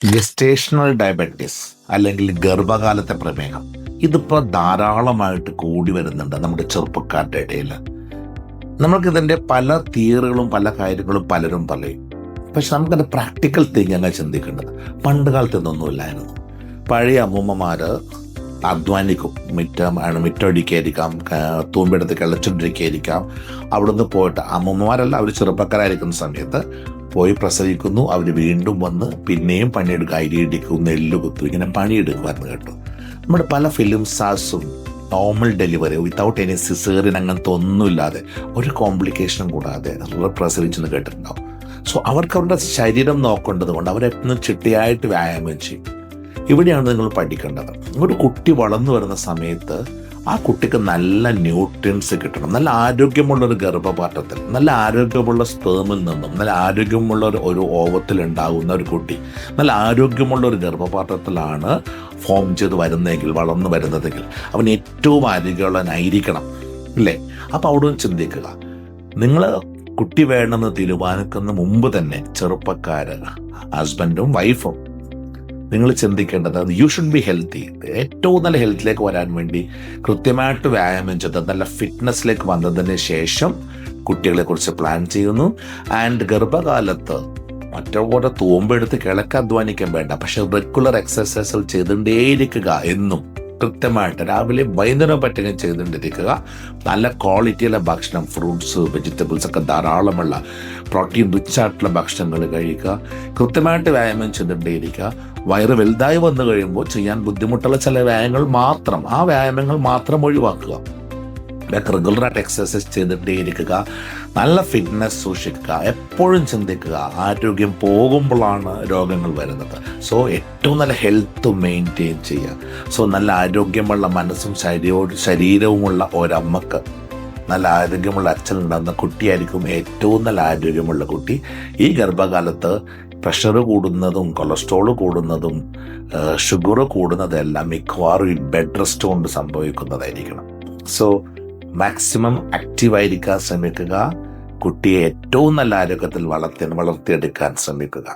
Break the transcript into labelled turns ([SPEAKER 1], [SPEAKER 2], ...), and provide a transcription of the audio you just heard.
[SPEAKER 1] Gestational diabetes അല്ലെങ്കിൽ ഗർഭകാലത്തെ പ്രമേഹം ഇതിപ്പോൾ ധാരാളമായിട്ട് കൂടി വരുന്നുണ്ട് നമ്മുടെ ചെറുപ്പക്കാരുടെ ഇടയിൽ. നമുക്കിതിൻ്റെ പല തിയറികളും പല കാര്യങ്ങളും പലരും പറയും. പക്ഷെ നമുക്കത് പ്രാക്ടിക്കൽ തിങ്കങ്ങ് ചിന്തിക്കേണ്ടത്. പണ്ട് കാലത്ത് ഇതൊന്നുമില്ലായിരുന്നു. പഴയ അമ്മൂമ്മമാർ അധ്വാനിക്കും, മിറ്റടിക്കായിരിക്കാം, തൂമ്പെടുത്ത് കിളച്ചുകൊണ്ടിരിക്കായിരിക്കാം. അവിടുന്ന് പോയിട്ട് അമ്മൂമ്മമാരല്ല, അവർ ചെറുപ്പക്കാരായിരിക്കുന്ന സമയത്ത് പോയി പ്രസവിക്കുന്നു, അവർ വീണ്ടും വന്ന് പിന്നെയും പണിയെടുക്കുക, അരിയിടിക്കും, നെല്ല് കുത്തും, ഇങ്ങനെ പണിയെടുക്കുമായിരുന്നു കേട്ടോ. നമ്മുടെ പല ഫിലിം സ്റ്റാർസും normal delivery without any caesarean അങ്ങനത്തെ ഒന്നുമില്ലാതെ ഒരു കോംപ്ലിക്കേഷനും കൂടാതെ പ്രസവിച്ചെന്ന് കേട്ടിട്ടുണ്ടാവും. സോ അവർക്ക് അവരുടെ ശരീരം നോക്കേണ്ടത് കൊണ്ട് അവരെപ്പോഴും ചിട്ടയായിട്ട് വ്യായാമം ചെയ്യും. ഇവിടെയാണ് നിങ്ങൾ പഠിക്കേണ്ടത്. ഒരു കുട്ടി വളർന്നു വരുന്ന സമയത്ത് ആ കുട്ടിക്ക് നല്ല ന്യൂട്രിയൻസ് കിട്ടണം. നല്ല ആരോഗ്യമുള്ളൊരു ഗർഭപാത്രത്തിൽ, നല്ല ആരോഗ്യമുള്ള സ്പേമിൽ നിന്നും, നല്ല ആരോഗ്യമുള്ള ഒരു ഓവത്തിൽ ഉണ്ടാകുന്ന ഒരു കുട്ടി നല്ല ആരോഗ്യമുള്ള ഒരു ഗർഭപാത്രത്തിലാണ് ഫോം ചെയ്ത് വരുന്നതെങ്കിൽ, വളർന്നു വരുന്നതെങ്കിൽ അവൻ ഏറ്റവും ആരോഗ്യമുള്ളവനായിരിക്കണം, അല്ലേ? അപ്പോൾ അവിടെ ചിന്തിക്കുക, നിങ്ങൾ കുട്ടി വേണമെന്ന് തീരുമാനിക്കുന്ന മുമ്പ് തന്നെ ചെറുപ്പക്കാർ, ഹസ്ബൻഡും വൈഫും നിങ്ങൾ ചിന്തിക്കേണ്ടത് യു ഷുഡ് ബി ഹെൽത്തി. ഏറ്റവും നല്ല ഹെൽത്തിലേക്ക് വരാൻ വേണ്ടി കൃത്യമായിട്ട് വ്യായാമം ചെയ്ത് നല്ല ഫിറ്റ്നസ്സിലേക്ക് വന്നതിന് ശേഷം കുട്ടികളെക്കുറിച്ച് പ്ലാൻ ചെയ്യുന്നു. ആൻഡ് ഗർഭകാലത്ത് മറ്റേ തൂമ്പെടുത്ത് കിളക്ക് അധ്വാനിക്കാൻ വേണ്ട, പക്ഷെ റെഗുലർ എക്സസൈസുകൾ ചെയ്തുകൊണ്ടേയിരിക്കുക. എന്നും കൃത്യമായിട്ട് രാവിലെ വൈകുന്നേരം പറ്റുകയും ചെയ്തുകൊണ്ടിരിക്കുക. നല്ല ക്വാളിറ്റിയുള്ള ഭക്ഷണം, ഫ്രൂട്ട്സ്, വെജിറ്റബിൾസ് ഒക്കെ ധാരാളമുള്ള പ്രോട്ടീൻ റിച്ച് ആയിട്ടുള്ള ഭക്ഷണങ്ങൾ കഴിക്കുക. കൃത്യമായിട്ട് വ്യായാമം ചെയ്തുകൊണ്ടേയിരിക്കുക. വയറ് വലുതായി വന്നു കഴിയുമ്പോൾ ചെയ്യാൻ ബുദ്ധിമുട്ടുള്ള ചില വ്യായാമങ്ങൾ മാത്രം ഒഴിവാക്കുക. റെഗുലറായിട്ട് എക്സസൈസ് ചെയ്തിട്ടേയിരിക്കുക. നല്ല ഫിറ്റ്നസ് സൂക്ഷിക്കുക. എപ്പോഴും ചിന്തിക്കുക, ആരോഗ്യം പോകുമ്പോഴാണ് രോഗങ്ങൾ വരുന്നത്. സോ ഏറ്റവും നല്ല ഹെൽത്ത് മെയിൻറ്റെയിൻ ചെയ്യുക. സോ നല്ല ആരോഗ്യമുള്ള മനസ്സും ശരീരവുമുള്ള ഒരമ്മക്ക് നല്ല ആരോഗ്യമുള്ള അച്ഛനുണ്ടാകുന്ന കുട്ടിയായിരിക്കും ഏറ്റവും നല്ല ആരോഗ്യമുള്ള കുട്ടി. ഈ ഗർഭകാലത്ത് പ്രഷർ കൂടുന്നതും കൊളസ്ട്രോൾ കൂടുന്നതും ഷുഗർ കൂടുന്നതെല്ലാം മിക്കവാറും ഈ ബെഡ് റെസ്റ്റ് കൊണ്ട് സംഭവിക്കുന്നതായിരിക്കണം. സോ മാക്സിമം ആക്റ്റീവായിരിക്കാൻ ശ്രമിക്കുക. കുട്ടിയെ ഏറ്റവും നല്ല ആരോഗ്യത്തിൽ വളർത്തിയെടുക്കാൻ ശ്രമിക്കുക.